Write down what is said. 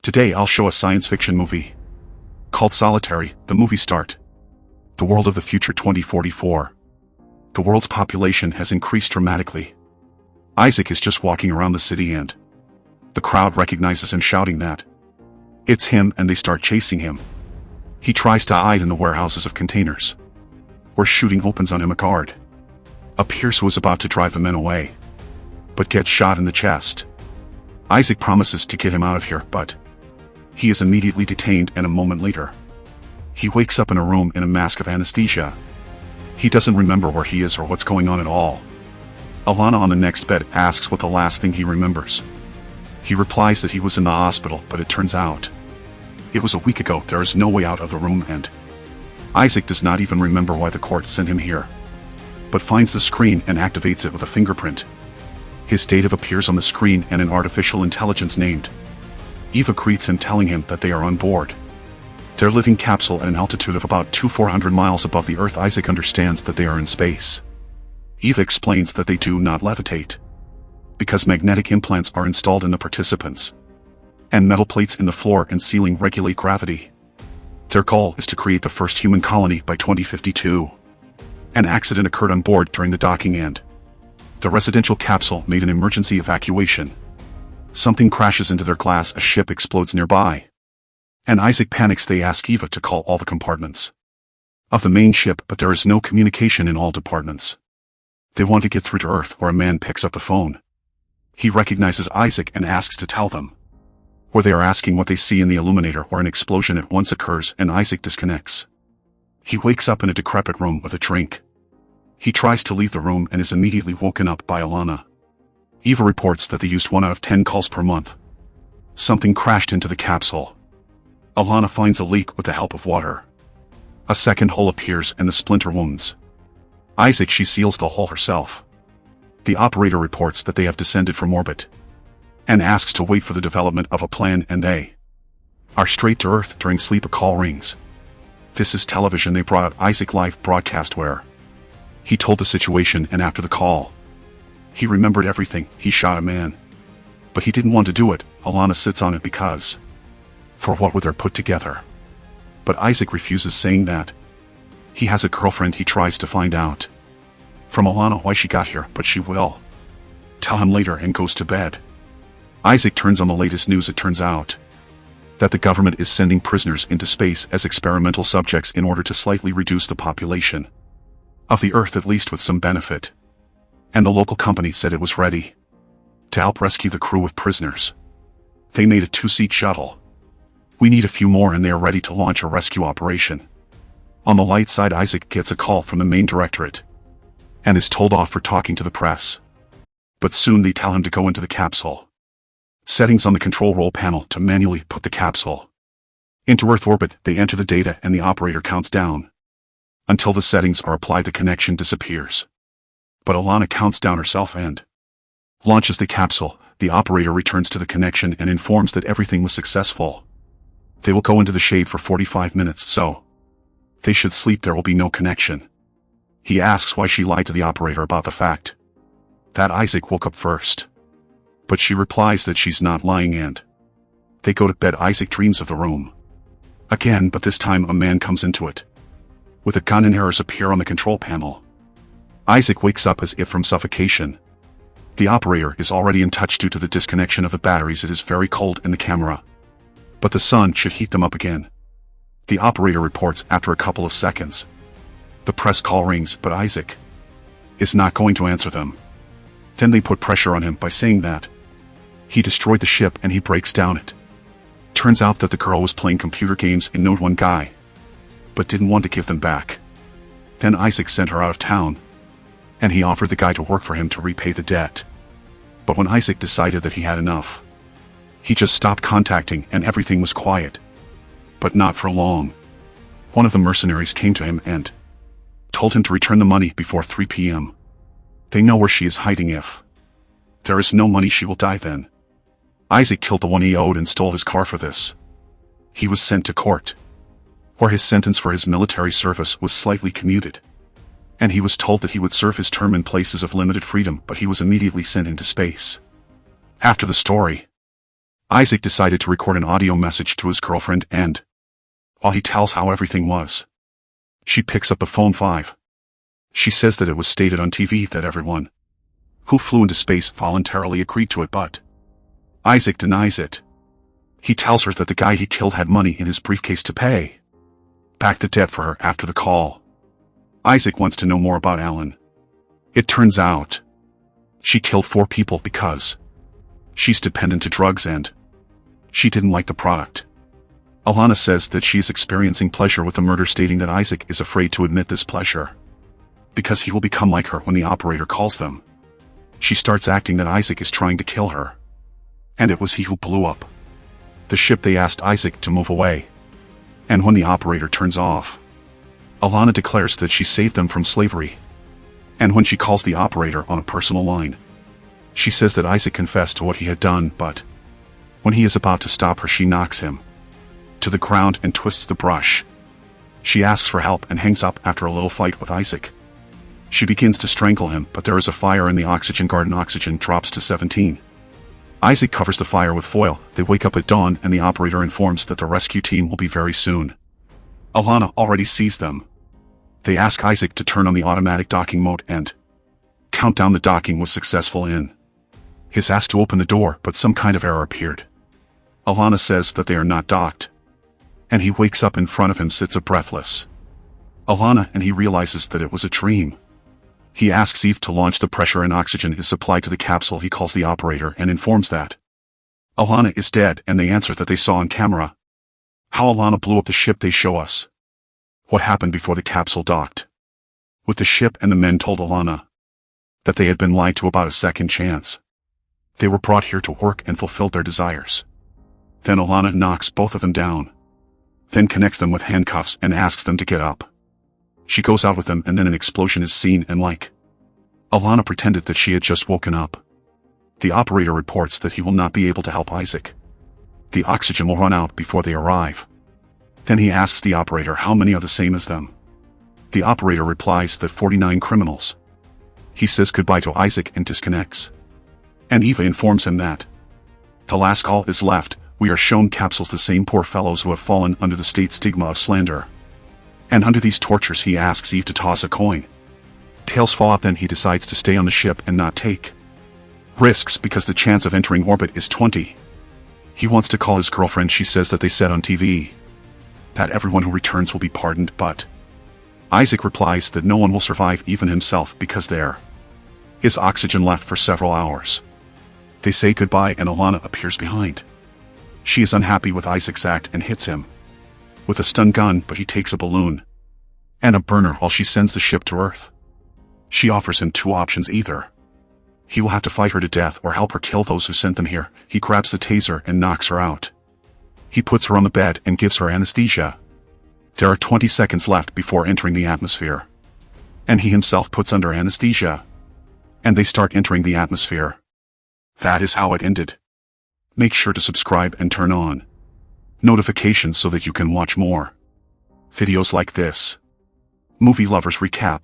Today I'll show a science fiction movie called Solitary. The movie start. The world of the future 2044. The world's population has increased dramatically. Isaac is just walking around the city and the crowd recognizes him, shouting that it's him, and they start chasing him. He tries to hide in the warehouses of containers, where shooting opens on him. A guard appears who is about to drive the men away, but gets shot in the chest. Isaac promises to get him out of here, but he is immediately detained, and a moment later, he wakes up in a room in a mask of anesthesia. He doesn't remember where he is or what's going on at all. Alana on the next bed asks what the last thing he remembers. He replies that he was in the hospital, but it turns out it was a week ago. There is no way out of the room, and Isaac does not even remember why the court sent him here, but finds the screen and activates it with a fingerprint. His data appears on the screen, and an artificial intelligence named Eva greets him, telling him that they are on board their living capsule at an altitude of about 400 miles above the Earth. Isaac understands that they are in space. Eva explains that they do not levitate, because magnetic implants are installed in the participants, and metal plates in the floor and ceiling regulate gravity. Their goal is to create the first human colony by 2052. An accident occurred on board during the docking, and the residential capsule made an emergency evacuation. Something crashes into their glass, a ship explodes nearby, and Isaac panics. They ask Eva to call all the compartments of the main ship, but there is no communication in all departments. They want to get through to Earth, where a man picks up the phone. He recognizes Isaac and asks to tell them where they are, asking what they see in the illuminator, where an explosion at once occurs and Isaac disconnects. He wakes up in a decrepit room with a drink. He tries to leave the room and is immediately woken up by Alana. Eva reports that they used 1 out of 10 calls per month. Something crashed into the capsule. Alana finds a leak with the help of water. A second hole appears and the splinter wounds Isaac. She seals the hole herself. The operator reports that they have descended from orbit and asks to wait for the development of a plan, and they are straight to Earth. During sleep, a call rings. This is television. They brought out Isaac live broadcast, where he told the situation, and after the call, he remembered everything. He shot a man, but he didn't want to do it. Alana sits on it because for what were they put together? But Isaac refuses, saying that he has a girlfriend. He tries to find out from Alana why she got here, but she will tell him later, and goes to bed. Isaac turns on the latest news. It turns out that the government is sending prisoners into space as experimental subjects in order to slightly reduce the population of the Earth, at least with some benefit. And the local company said it was ready to help rescue the crew of prisoners. They made a 2-seat shuttle. We need a few more, and they are ready to launch a rescue operation. On the light side, Isaac gets a call from the main directorate and is told off for talking to the press. But soon they tell him to go into the capsule. Settings on the control roll panel to manually put the capsule into Earth orbit. They enter the data and the operator counts down. Until the settings are applied, the connection disappears. But Alana counts down herself and launches the capsule. The operator returns to the connection and informs that everything was successful. They will go into the shade for 45 minutes, so they should sleep. There will be no connection. He asks why she lied to the operator about the fact that Isaac woke up first, but she replies that she's not lying, and they go to bed. Isaac dreams of the room again, but this time a man comes into it with a gun, and errors appear on the control panel. Isaac wakes up as if from suffocation. The operator is already in touch due to the disconnection of the batteries. It is very cold in the camera, but the sun should heat them up again. The operator reports after a couple of seconds. The press call rings, but Isaac is not going to answer them. Then they put pressure on him by saying that he destroyed the ship, and he breaks down it. Turns out that the girl was playing computer games in Node 1 Guy, but didn't want to give them back. Then Isaac sent her out of town, and he offered the guy to work for him to repay the debt. But when Isaac decided that he had enough, he just stopped contacting, and everything was quiet. But not for long. One of the mercenaries came to him and told him to return the money before 3 p.m. They know where she is hiding. If there is no money, she will die then. Isaac killed the one he owed and stole his car for this. He was sent to court, where his sentence for his military service was slightly commuted, and he was told that he would serve his term in places of limited freedom, but he was immediately sent into space. After the story, Isaac decided to record an audio message to his girlfriend and, while he tells how everything was, she picks up the phone. She says that it was stated on TV that everyone who flew into space voluntarily agreed to it, but Isaac denies it. He tells her that the guy he killed had money in his briefcase to pay back the debt for her after the call. Isaac wants to know more about Alan. It turns out she killed 4 people because she's dependent to drugs and she didn't like the product. Alana says that she is experiencing pleasure with the murder, stating that Isaac is afraid to admit this pleasure because he will become like her when the operator calls them. She starts acting that Isaac is trying to kill her, and it was he who blew up the ship. They asked Isaac to move away, and when the operator turns off, Alana declares that she saved them from slavery. And when she calls the operator on a personal line, she says that Isaac confessed to what he had done, but when he is about to stop her, she knocks him to the ground and twists the brush. She asks for help and hangs up after a little fight with Isaac. She begins to strangle him, but there is a fire in the oxygen guard and oxygen drops to 17. Isaac covers the fire with foil. They wake up at dawn and the operator informs that the rescue team will be very soon. Alana already sees them. They ask Isaac to turn on the automatic docking mode and countdown. The docking was successful in. He's asked to open the door, but some kind of error appeared. Alana says that they are not docked, and he wakes up in front of him, sits up breathless. Alana and he realizes that it was a dream. He asks Eve to launch the pressure and oxygen is supplied to the capsule. He calls the operator and informs that Alana is dead, and they answer that they saw on camera how Alana blew up the ship. They show us what happened before the capsule docked with the ship, and the men told Alana that they had been lied to about a second chance. They were brought here to work and fulfilled their desires. Then Alana knocks both of them down, then connects them with handcuffs and asks them to get up. She goes out with them, and then an explosion is seen, and like Alana pretended that she had just woken up. The operator reports that he will not be able to help Isaac. The oxygen will run out before they arrive. Then he asks the operator how many are the same as them. The operator replies that 49 criminals. He says goodbye to Isaac and disconnects. And Eva informs him that the last call is left. We are shown capsules, the same poor fellows who have fallen under the state stigma of slander. And under these tortures he asks Eve to toss a coin. Tails fall out. Then he decides to stay on the ship and not take risks because the chance of entering orbit is 20. He wants to call his girlfriend. She says that they said on TV that everyone who returns will be pardoned, but Isaac replies that no one will survive, even himself, because there is oxygen left for several hours. They say goodbye and Alana appears behind. She is unhappy with Isaac's act and hits him with a stun gun, but he takes a balloon and a burner while she sends the ship to Earth. She offers him 2 options: either he will have to fight her to death or help her kill those who sent them here. He grabs the taser and knocks her out. He puts her on the bed and gives her anesthesia. There are 20 seconds left before entering the atmosphere, and he himself puts under anesthesia, and they start entering the atmosphere. That is how it ended. Make sure to subscribe and turn on notifications so that you can watch more videos like this. Movie Lovers Recap.